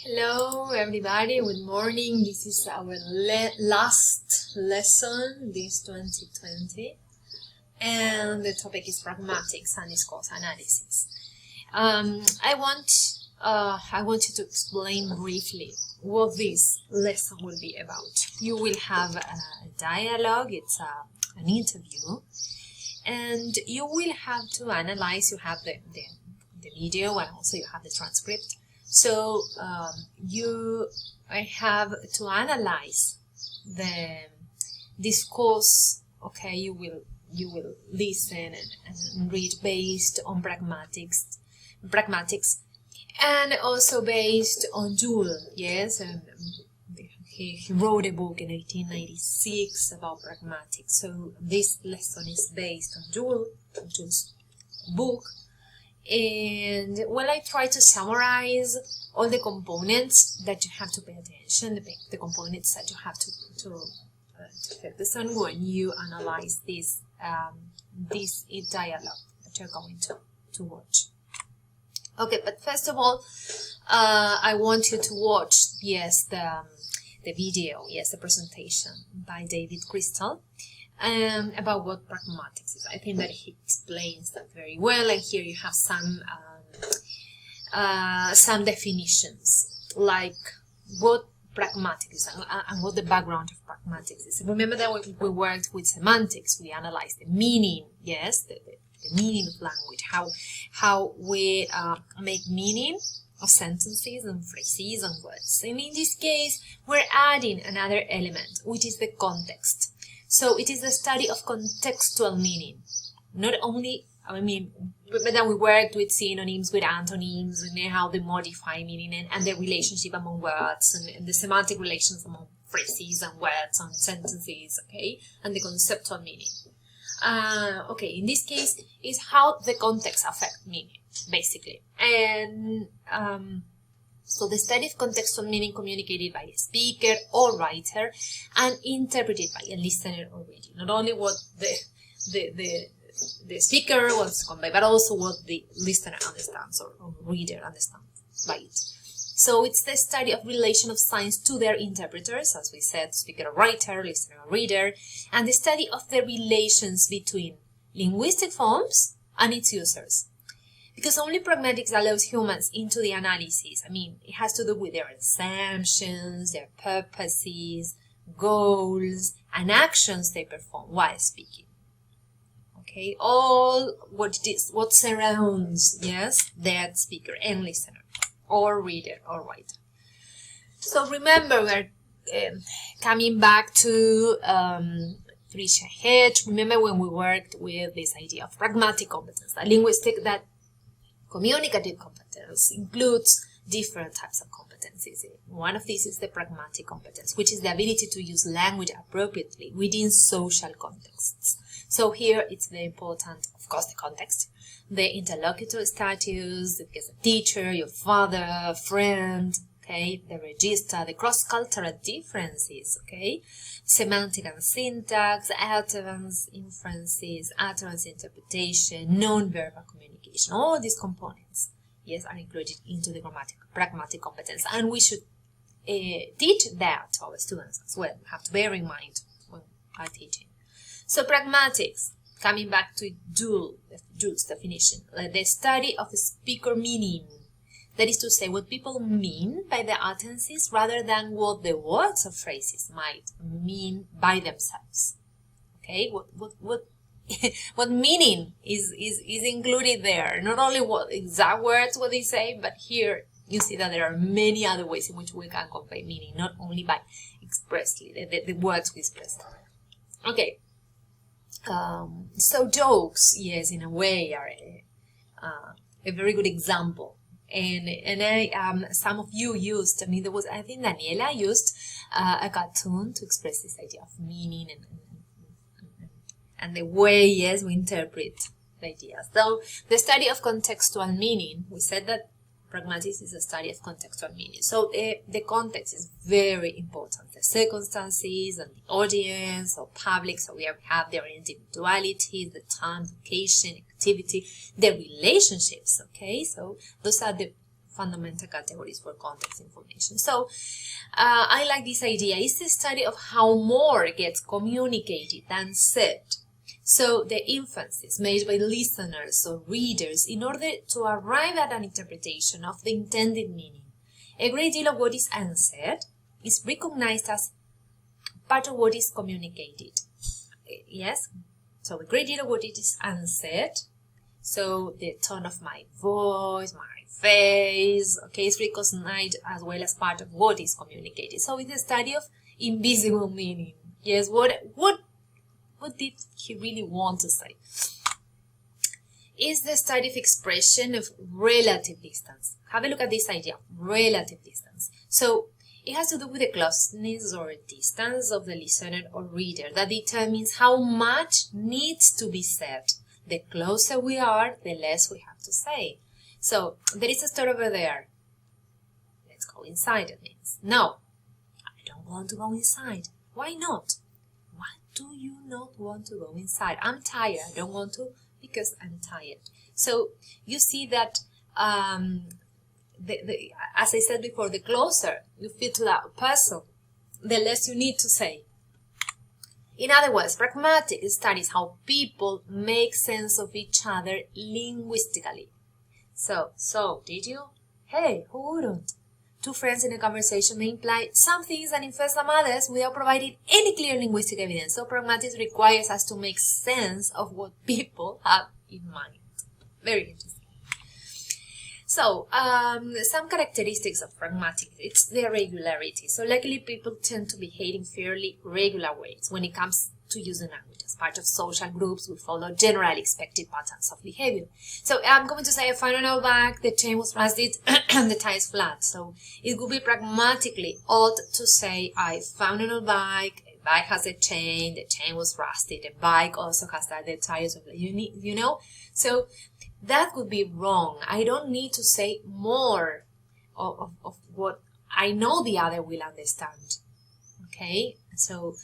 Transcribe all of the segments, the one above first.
Hello everybody, good morning. This is our last lesson this 2020 and the topic is pragmatics and discourse analysis. I want you to explain briefly what this lesson will be about. You will have a dialogue, it's an interview, and you will have to analyze. You have the video and also you have the transcript. So I have to analyze the discourse. Okay, you will listen and read based on pragmatics, and also based on Joule. Yes, and he wrote a book in 1896 about pragmatics. So this lesson is based on Joule's book. And I try to summarize all the components that you have to pay attention, the components that you have to focus on when you analyze this dialogue that you're going to watch. Okay, but first of all, I want you to watch, yes, the video, yes, the presentation by David Crystal. About what pragmatics is. I think that he explains that very well, and here you have some definitions, like what pragmatics is and what the background of pragmatics is. Remember that when we worked with semantics, we analyzed the meaning, yes, the meaning of language, how we make meaning of sentences and phrases and words. And in this case, we're adding another element, which is the context. So it is the study of contextual meaning. Not only, but then we worked with synonyms, with antonyms, and how they modify meaning and the relationship among words and the semantic relations among phrases and words and sentences, okay, and the conceptual meaning. Okay, in this case, is how the context affects meaning, basically. And so the study of contextual meaning communicated by a speaker or writer and interpreted by a listener or reader. Not only what the speaker wants to convey, but also what the listener understands or reader understands by it. So it's the study of relation of signs to their interpreters, as we said, speaker or writer, listener or reader, and the study of the relations between linguistic forms and its users. Because only pragmatics allows humans into the analysis. It has to do with their assumptions, their purposes, goals, and actions they perform while speaking. Okay, all what surrounds, yes, that speaker and listener, or reader, or writer. So remember, we're coming back to Trisha Hedge. Remember when we worked with this idea of pragmatic competence, that communicative competence includes different types of competencies. One of these is the pragmatic competence, which is the ability to use language appropriately within social contexts. So here it's very important, of course, the context, the interlocutor status, because the teacher, your father, friend, okay, the register, the cross-cultural differences, okay, semantic and syntax, utterance, inferences, utterance interpretation, non-verbal communication. All these components, yes, are included into the pragmatic competence, and we should teach that to our students as well. We have to bear in mind when we are teaching. So pragmatics, coming back to Joule's definition, the study of the speaker meaning. That is to say, what people mean by their utterances rather than what the words or phrases might mean by themselves. Okay, what meaning is included there? Not only what exact words what they say, but here you see that there are many other ways in which we can convey meaning, not only by expressly the words we express. Okay, so jokes, yes, in a way are a very good example. And some of you used, I think Daniela used a cartoon to express this idea of meaning and the way, yes, we interpret the ideas. So the study of contextual meaning, we said that pragmatics is a study of contextual meaning. So the context is very important. The circumstances and the audience or public, so we have their individuality, the time, location, activity, the relationships, okay? So those are the fundamental categories for context information. So I like this idea. It's the study of how more gets communicated than said. So the emphasis made by listeners or readers in order to arrive at an interpretation of the intended meaning. A great deal of what is unsaid is recognized as part of what is communicated. Yes? So a great deal of what it is unsaid, so the tone of my voice, my face, okay, is recognized as well as part of what is communicated. So it's a study of invisible meaning. Yes, what did he really want to say? Is the study of expression of relative distance. Have a look at this idea, relative distance. So it has to do with the closeness or distance of the listener or reader that determines how much needs to be said. The closer we are, the less we have to say. So there is a store over there. Let's go inside, it means. No, I don't want to go inside. Why not? Why do you not want to go inside? I'm tired. I don't want to because I'm tired. So you see that as I said before, the closer you feel to that person, the less you need to say. In other words, pragmatics studies how people make sense of each other linguistically. So, did you? Hey, who wouldn't? Two friends in a conversation may imply some things and infer some others without providing any clear linguistic evidence. So pragmatics requires us to make sense of what people have in mind. Very interesting. So, some characteristics of pragmatics, it's their regularity. So likely people tend to behave in fairly regular ways when it comes to using language. As part of social groups, we follow generally expected patterns of behavior. So I'm going to say I found an old bag, the chain was rusted, and the tie is flat. So it would be pragmatically odd to say I found an old bike, a bike has a chain, the chain was rusted, the bike also has that, the tires of you know. So that would be wrong. I don't need to say more of what I know the other will understand. Okay, so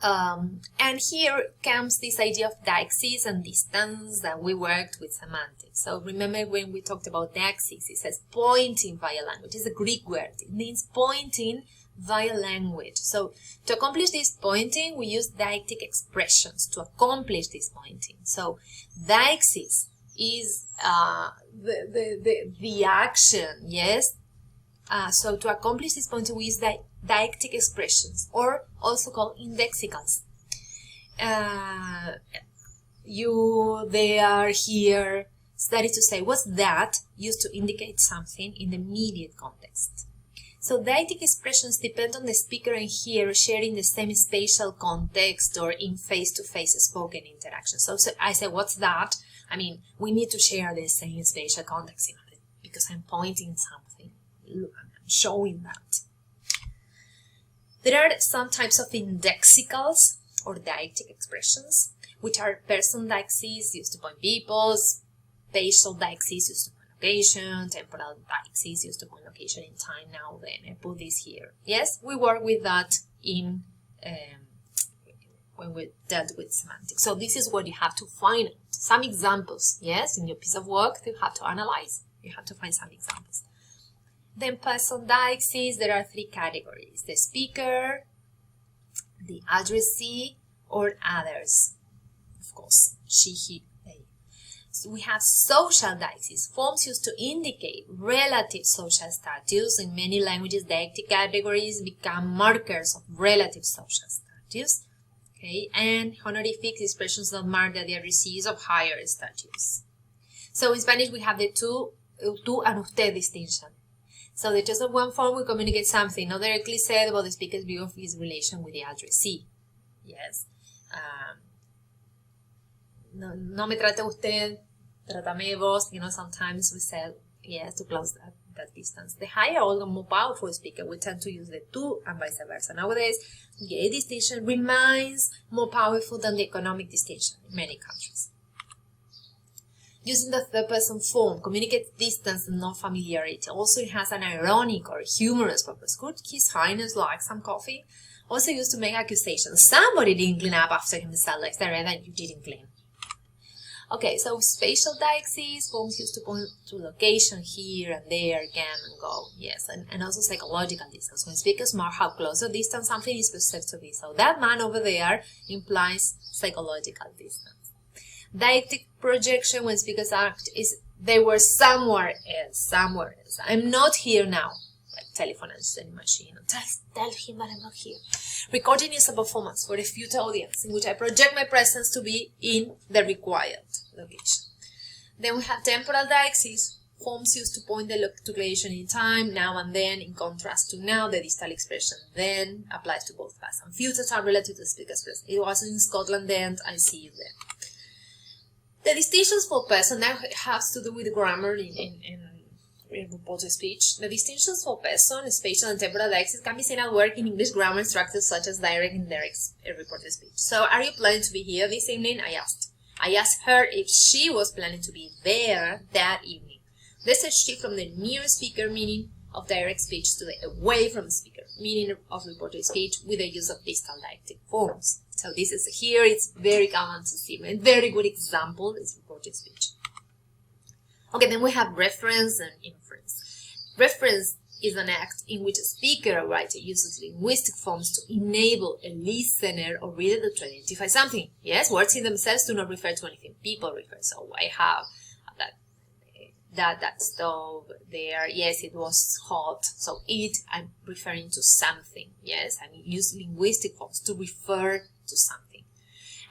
and here comes this idea of deixis and distance that we worked with semantics. So remember when we talked about deixis, it says pointing via language. It's a Greek word. It means pointing via language. So to accomplish this pointing, we use deictic expressions to accomplish this pointing. So deixis is the action, yes? So to accomplish this pointing, we use deictic expressions, or also called indexicals. They are here. That is to say, what's that used to indicate something in the immediate context. So deictic expressions depend on the speaker and hearer sharing the same spatial context or in face-to-face spoken interaction. So I say, what's that? I mean, we need to share the same spatial context in order, because I'm pointing something. Look, I'm showing that. There are some types of indexicals or deictic expressions, which are person deixis used to point people, spatial deixis used to point location, temporal deixis used to point location in time. Now then, I put this here. Yes, we work with that in when we dealt with semantics. So this is what you have to find. Some examples, yes, in your piece of work you have to analyze. You have to find some examples. Then person deixis, there are three categories: the speaker, the addressee, or others. Of course, she, he, they. So we have social deixis, forms used to indicate relative social status. In many languages, deictic categories become markers of relative social status. Okay, and honorific expressions that mark that the addressee is of higher status. So in Spanish, we have the tú and usted distinction. So the choice of one form will communicate something not directly said about the speaker's view of his relation with the addressee. Yes. No me trate usted, trátame vos. You know, sometimes we say yes to close that distance. The higher or more powerful speaker will tend to use the tú and vice versa. Nowadays, the age distinction remains more powerful than the economic distinction in many countries. Using the third person form communicates distance and not familiarity. Also, it has an ironic or humorous purpose. Could His Highness like some coffee? Also used to make accusations. Somebody didn't clean up after himself, like the red that you didn't clean. Okay, so spatial deixis, forms used to point to location here and there, can and go. Yes, and also psychological distance. When speakers mark how close or distant something is perceived to be. So that man over there implies psychological distance. Deictic projection, when speakers act, is they were somewhere else. I'm not here now. Like telephone and sending machine. Tell him that I'm not here. Recording is a performance for a future audience in which I project my presence to be in the required location. Then we have temporal deixis, forms used to point the location in time, now and then, in contrast to now. The distal expression then applies to both past and future time relative to the speaker's present. It was in Scotland then, I see you there. The distinctions for person, that has to do with grammar in reported speech. The distinctions for person, spatial and temporal deixis can be seen at work in English grammar structures such as direct and indirect reported speech. So, are you planning to be here this evening? I asked. I asked her if she was planning to be there that evening. There's a shift from the near speaker meaning of direct speech to the away from speaker meaning of reported speech with the use of distal deictic forms. So this is here, it's very common to see. A very good example is reported speech. Okay, then we have reference and inference. Reference is an act in which a speaker or writer uses linguistic forms to enable a listener or reader to identify something. Yes, words in themselves do not refer to anything. People refer. So I have that stove there. Yes, it was hot. So it, I'm referring to something. Yes, I use linguistic forms to refer to something.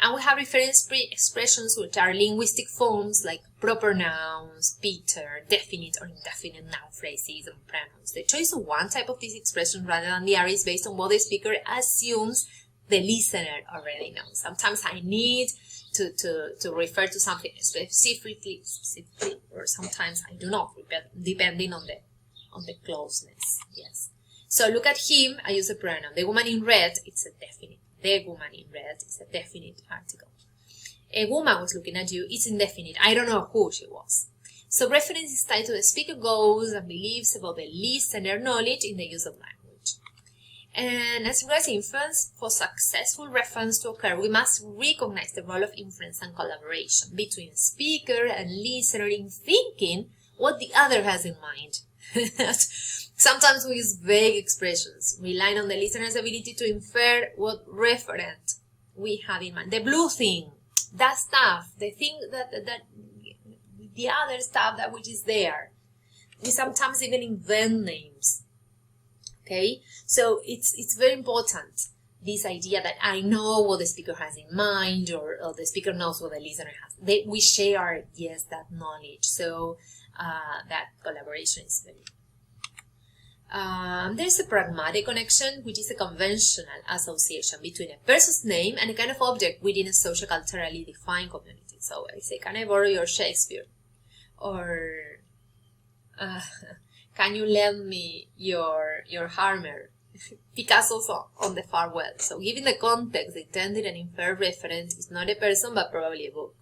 And we have reference expressions which are linguistic forms like proper nouns, Peter, definite or indefinite noun phrases, and pronouns. The choice of one type of these expressions rather than the other is based on what the speaker assumes the listener already knows. Sometimes I need to refer to something specifically, or sometimes I do not, depending on the closeness. Yes. So look at him, I use a pronoun. The woman in red, it's a definite. The woman in red is a definite article. A woman was looking at you, it's indefinite. I don't know who she was. So reference is tied to the speaker goals and beliefs about the listener knowledge in the use of language. And as regards inference, for successful reference to occur, we must recognize the role of inference and collaboration between speaker and listener in thinking what the other has in mind. Sometimes we use vague expressions, relying on the listener's ability to infer what referent we have in mind. The blue thing, that stuff, the thing that the other stuff that which is there. We sometimes even invent names. Okay, so it's very important, this idea that I know what the speaker has in mind, or the speaker knows what the listener has. We share, yes, that knowledge. So that collaboration is very there's a pragmatic connection, which is a conventional association between a person's name and a kind of object within a socio-culturally defined community. So I say, can I borrow your Shakespeare? Or can you lend me your Harmer? Picasso's on the far well. So given the context, the intended and inferred referent is not a person, but probably a book.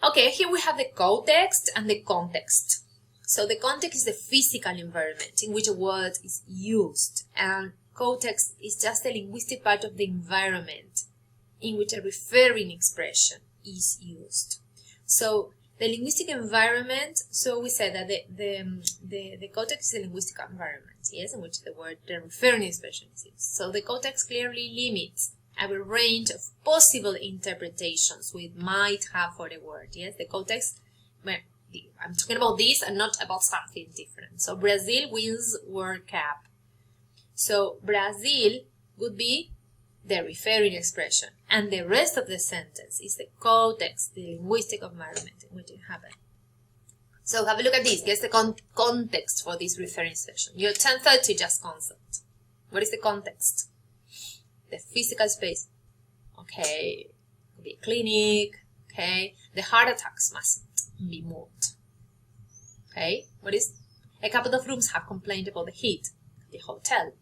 Okay, here we have the context and the context. So the context is the physical environment in which a word is used, and context is just the linguistic part of the environment in which a referring expression is used. So the linguistic environment, so we said that the context is a linguistic environment, yes, in which the referring expression is used. So the context clearly limits our range of possible interpretations we might have for the word, yes. The context, well, I'm talking about this and not about something different. So Brazil wins World Cup. So Brazil would be the referring expression, and the rest of the sentence is the context, the linguistic environment in which it happened. So have a look at this. Guess the context for this referring expression. Your 1030 just concept. What is the context? The physical space. Okay, could be a clinic. Okay, the heart attacks mustn't be moved. Okay, what is? A couple of rooms have complained about the heat. The hotel.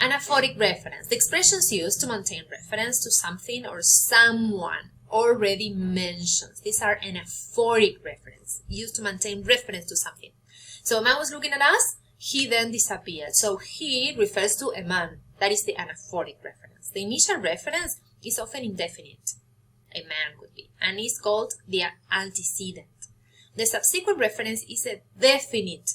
Anaphoric reference. The expressions used to maintain reference to something or someone already mentioned. These are anaphoric reference, used to maintain reference to something. So a man was looking at us, he then disappeared. So he refers to a man. That is the anaphoric reference. The initial reference is often indefinite. a man could be, and is called the antecedent. The subsequent reference is a definite